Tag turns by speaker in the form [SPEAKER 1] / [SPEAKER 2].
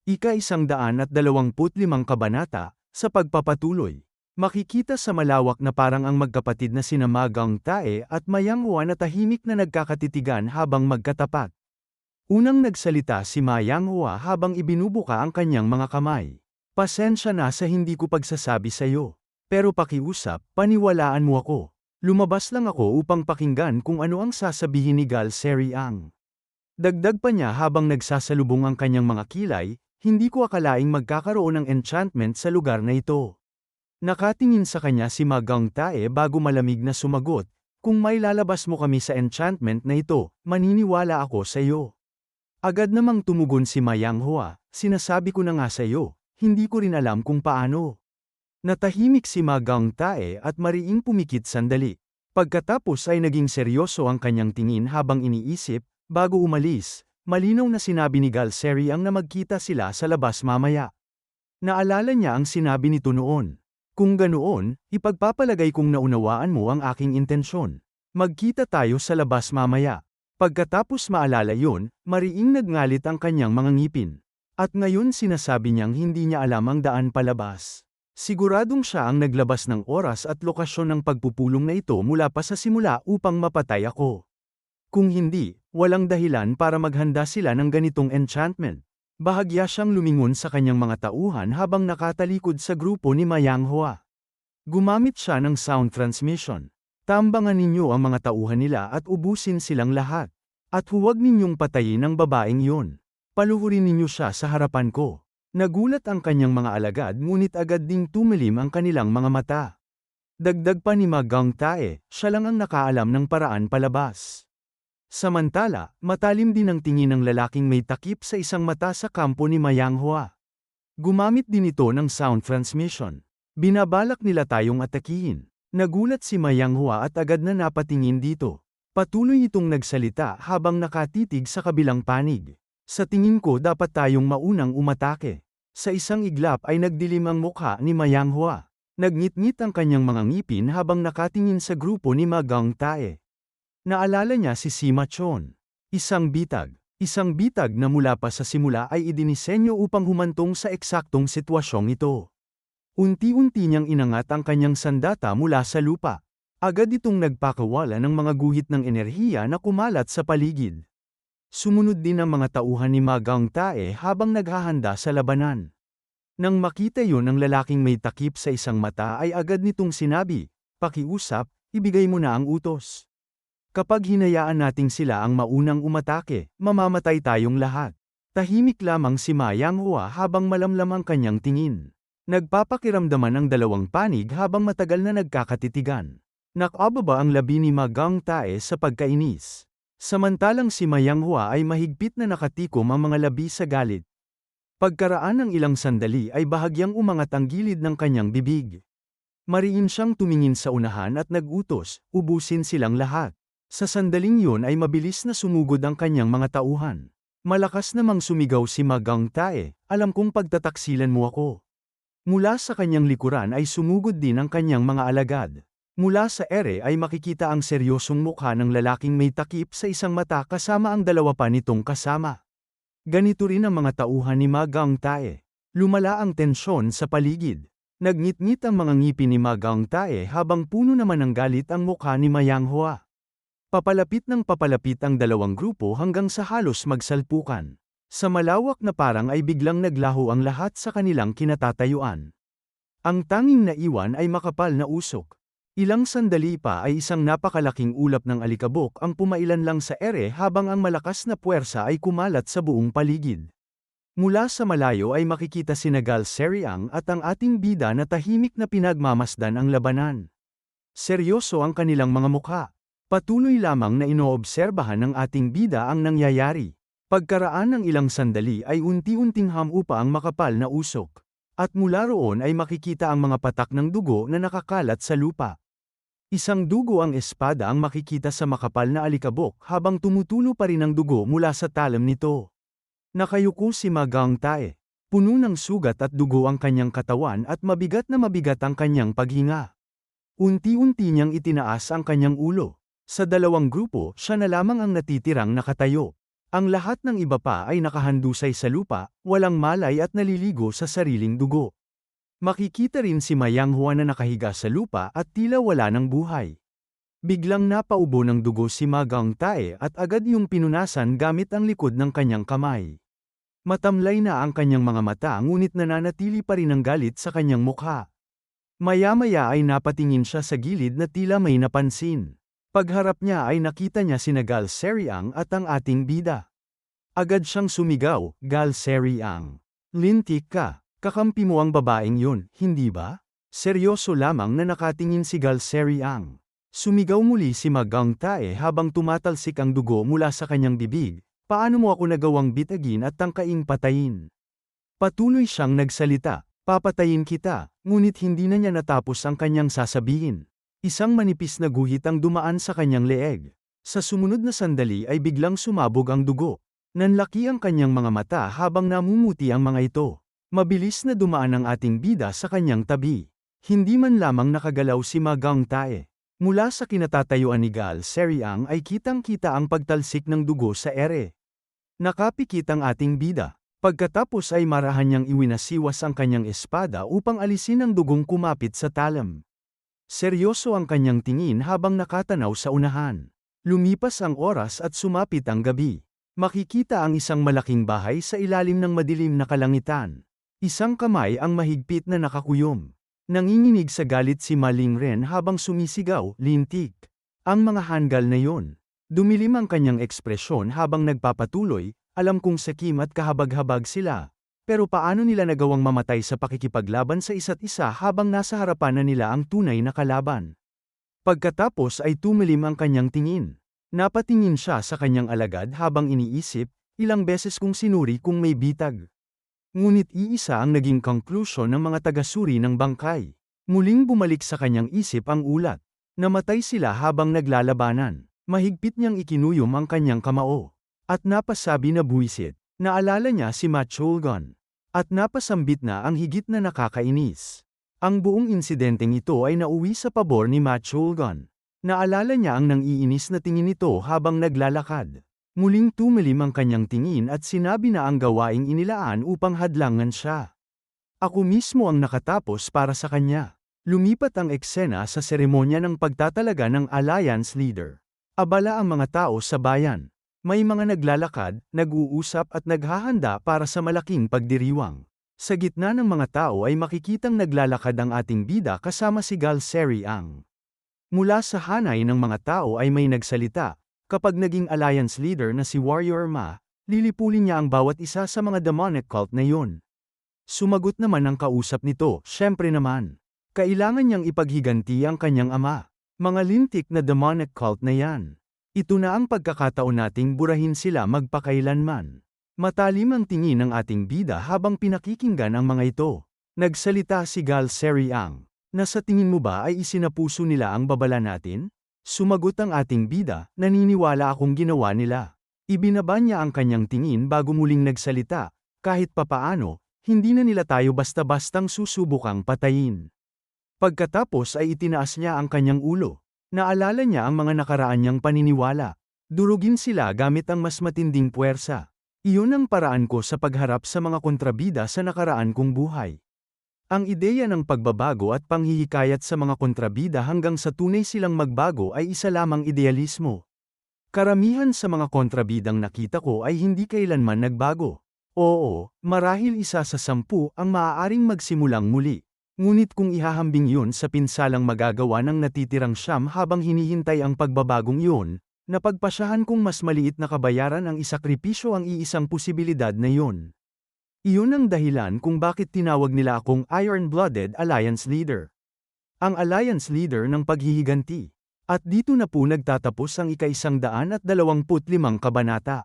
[SPEAKER 1] Ika-125 kabanata, sa pagpapatuloy. Makikita sa malawak na parang ang magkapatid na sina Ma Gang-tae at Ma Yang-hwa na tahimik na nagkakatitigan habang magkatapat. Unang nagsalita si Ma Yang-hwa habang ibinubuka ang kanyang mga kamay. Pasensya na sa hindi ko pagsasabi sa'yo. Pero pakiusap, paniwalaan mo ako. Lumabas lang ako upang pakinggan kung ano ang sasabihin ni Gal Seri-ang. Dagdag pa niya habang nagsasalubong ang kanyang mga kilay, hindi ko akalaing magkakaroon ng enchantment sa lugar na ito. Nakatingin sa kanya si Ma Gang-tae bago malamig na sumagot, kung may lalabas mo kami sa enchantment na ito, maniniwala ako sa iyo. Agad namang tumugon si Ma Yang-hwa, sinasabi ko na nga sa iyo, hindi ko rin alam kung paano. Natahimik si Ma Gang-tae at mariing pumikit sandali. Pagkatapos ay naging seryoso ang kanyang tingin habang iniisip, bago umalis, malinaw na sinabi ni Gal Seri-ang na magkita sila sa labas mamaya. Naalala niya ang sinabi nito noon. Kung ganoon, ipagpapalagay kong naunawaan mo ang aking intensyon. Magkita tayo sa labas mamaya. Pagkatapos maalala yon, mariing nagngalit ang kanyang mga ngipin. At ngayon sinasabi niyang hindi niya alam ang daan palabas. Siguradong siya ang naglabas ng oras at lokasyon ng pagpupulong na ito mula pa sa simula upang mapatay ako. Kung hindi, walang dahilan para maghanda sila ng ganitong enchantment. Bahagya siyang lumingon sa kanyang mga tauhan habang nakatalikod sa grupo ni Ma Yang-hwa. Gumamit siya ng sound transmission. Tambangan ninyo ang mga tauhan nila at ubusin silang lahat. At huwag ninyong patayin ang babaeng yun. Paluhurin ninyo siya sa harapan ko. Nagulat ang kanyang mga alagad ngunit agad ding tumilim ang kanilang mga mata. Dagdag pa ni Ma Gang-tae, siya lang ang nakaalam ng paraan palabas. Samantala, matalim din ang tingin ng lalaking may takip sa isang mata sa kampo ni Ma Yang-hwa. Gumamit din ito ng sound transmission. Binabalak nila tayong atakihin. Nagulat si Ma Yang-hwa at agad na napatingin dito. Patuloy itong nagsalita habang nakatitig sa kabilang panig. Sa tingin ko dapat tayong maunang umatake. Sa isang iglap ay nagdilim ang mukha ni Ma Yang-hwa. Nagngit-ngit ang kanyang mga ngipin habang nakatingin sa grupo ni Ma Gang-tae. Naalala niya si Sima Chon. Isang bitag na mula pa sa simula ay idinisenyo upang humantong sa eksaktong sitwasyong ito. Unti-unti niyang inangat ang kanyang sandata mula sa lupa. Agad itong nagpakawala ng mga guhit ng enerhiya na kumalat sa paligid. Sumunod din ang mga tauhan ni Ma Gang-tae habang naghahanda sa labanan. Nang makita yon ng lalaking may takip sa isang mata ay agad nitong sinabi, pakiusap, ibigay mo na ang utos. Kapag hinayaan nating sila ang maunang umatake, mamamatay tayong lahat. Tahimik lamang si Ma Yang-hwa habang malamlam ang kanyang tingin. Nagpapakiramdaman ang dalawang panig habang matagal na nagkakatitigan. Nakababa ang labi ni Ma Gang-tae sa pagkainis. Samantalang si Ma Yang-hwa ay mahigpit na nakatikom ang mga labi sa galit. Pagkaraan ng ilang sandali ay bahagyang umangat ang gilid ng kanyang bibig. Mariin siyang tumingin sa unahan at nag-utos, ubusin silang lahat. Sa sandaling yun ay mabilis na sumugod ang kanyang mga tauhan. Malakas namang sumigaw si Ma Gang-tae, alam kong pagtataksilan mo ako. Mula sa kanyang likuran ay sumugod din ang kanyang mga alagad. Mula sa ere ay makikita ang seryosong mukha ng lalaking may takip sa isang mata kasama ang dalawa pa nitong kasama. Ganito rin ang mga tauhan ni Ma Gang-tae. Lumala ang tensyon sa paligid. Nagngit-ngit ang mga ngipin ni Ma Gang-tae habang puno naman ng galit ang mukha ni Ma Yang-hwa. Papalapit ng papalapit ang dalawang grupo hanggang sa halos magsalpukan. Sa malawak na parang ay biglang naglaho ang lahat sa kanilang kinatatayuan. Ang tanging naiwan ay makapal na usok. Ilang sandali pa ay isang napakalaking ulap ng alikabok ang pumailan lang sa ere habang ang malakas na puwersa ay kumalat sa buong paligid. Mula sa malayo ay makikita sina Gal Seri-ang at ang ating bida na tahimik na pinagmamasdan ang labanan. Seryoso ang kanilang mga mukha. Patuloy lamang na inoobserbahan ng ating bida ang nangyayari. Pagkaraan ng ilang sandali ay unti-unting hamupa ang makapal na usok. At mula roon ay makikita ang mga patak ng dugo na nakakalat sa lupa. Isang dugo ang espada ang makikita sa makapal na alikabok habang tumutulo pa rin ang dugo mula sa talam nito. Nakayuko si Ma Gang-tae. Puno ng sugat at dugo ang kanyang katawan at mabigat ang kanyang paghinga. Unti-unti niyang itinaas ang kanyang ulo. Sa dalawang grupo, siya na lamang ang natitirang nakatayo. Ang lahat ng iba pa ay nakahandusay sa lupa, walang malay at naliligo sa sariling dugo. Makikita rin si Mayang Huan na nakahiga sa lupa at tila wala ng buhay. Biglang napaubo ng dugo si Ma Gangtae at agad yung pinunasan gamit ang likod ng kanyang kamay. Matamlay na ang kanyang mga mata ngunit nananatili pa rin ang galit sa kanyang mukha. Maya-maya ay napatingin siya sa gilid na tila may napansin. Pagharap niya ay nakita niya sina Gal Seriang at ang ating bida. Agad siyang sumigaw, "Gal Seriang! Lintik ka! Kakampi mo ang babaeng yun, hindi ba?" Seryoso lamang na nakatingin si Gal Seriang. Sumigaw muli si Ma Gangtae habang tumatalsik ang dugo mula sa kanyang bibig, "Paano mo ako nagawang bitagin at tangkaing patayin?" Patuloy siyang nagsalita, "Papatayin kita," ngunit hindi na niya natapos ang kanyang sasabihin. Isang manipis na guhit ang dumaan sa kanyang leeg. Sa sumunod na sandali ay biglang sumabog ang dugo. Nanlaki ang kanyang mga mata habang namumuti ang mga ito. Mabilis na dumaan ang ating bida sa kanyang tabi. Hindi man lamang nakagalaw si Ma Gangtae. Mula sa kinatatayuan ni Gal Seriang ay kitang-kita ang pagtalsik ng dugo sa ere. Nakapikit ang ating bida. Pagkatapos ay marahan niyang iwinasiwas ang kanyang espada upang alisin ang dugong kumapit sa talam. Seryoso ang kanyang tingin habang nakatanaw sa unahan. Lumipas ang oras at sumapit ang gabi. Makikita ang isang malaking bahay sa ilalim ng madilim na kalangitan. Isang kamay ang mahigpit na nakakuyom. Nanginginig sa galit si Ma Lingren habang sumisigaw, "Lintik!" Ang mga hanggal na yon. Dumilim ang kanyang ekspresyon habang nagpapatuloy, "Alam kong sakim at kahabag-habag sila. Pero paano nila nagawang mamatay sa pakikipaglaban sa isa't isa habang nasa harapan na nila ang tunay na kalaban?" Pagkatapos ay tumilim ang kanyang tingin. Napatingin siya sa kanyang alagad habang iniisip, ilang beses kong sinuri kung may bitag. Ngunit iisa ang naging konklusyon ng mga taga-suri ng bangkay. Muling bumalik sa kanyang isip ang ulat. Namatay sila habang naglalabanan. Mahigpit niyang ikinuyom ang kanyang kamao. At napasabi na buwisit. Naalala niya si Ma Cholgon. At napasambit na ang higit na nakakainis. Ang buong insidenteng ito ay nauwi sa pabor ni Ma Cholgon. Naalala niya ang nang-iinis na tingin nito habang naglalakad. Muling tumilim ang kanyang tingin at sinabi na ang gawaing inilaan upang hadlangan siya. "Ako mismo ang nakatapos para sa kanya." Lumipat ang eksena sa seremonya ng pagtatalaga ng Alliance Leader. Abala ang mga tao sa bayan. May mga naglalakad, nag-uusap at naghahanda para sa malaking pagdiriwang. Sa gitna ng mga tao ay makikitang naglalakad ang ating bida kasama si Gal Seriang. Mula sa hanay ng mga tao ay may nagsalita. Kapag naging alliance leader na si Warrior Ma, lilipulin niya ang bawat isa sa mga demonic cult na yun. Sumagot naman ang kausap nito, "Syempre naman. Kailangan niyang ipaghiganti ang kanyang ama. Mga lintik na demonic cult na yan. Ito na ang pagkakataon nating burahin sila magpakailanman." Matalim ang tingin ng ating bida habang pinakikinggan ang mga ito. Nagsalita si Gal Seriang, "Na sa tingin mo ba ay isinapuso nila ang babala natin?" Sumagot ang ating bida, "Naniniwala akong ginawa nila." Ibinaba niya ang kanyang tingin bago muling nagsalita, "Kahit papaano, hindi na nila tayo basta-bastang susubukang patayin." Pagkatapos ay itinaas niya ang kanyang ulo. Naalala niya ang mga nakaraan niyang paniniwala. Durugin sila gamit ang mas matinding puwersa. Iyon ang paraan ko sa pagharap sa mga kontrabida sa nakaraan kong buhay. Ang ideya ng pagbabago at panghihikayat sa mga kontrabida hanggang sa tunay silang magbago ay isa lamang idealismo. Karamihan sa mga kontrabidang nakita ko ay hindi kailanman nagbago. Oo, marahil isa sa 10 ang maaaring magsimulang muli. Ngunit kung ihahambing yun sa pinsalang magagawa ng natitirang 9 habang hinihintay ang pagbabagong yun, napagpasyahan kong mas maliit na kabayaran ang isakripisyo ang iisang posibilidad na yun. Iyon ang dahilan kung bakit tinawag nila akong Iron-Blooded Alliance Leader. Ang Alliance Leader ng paghihiganti. At dito na po nagtatapos ang ika-125 kabanata.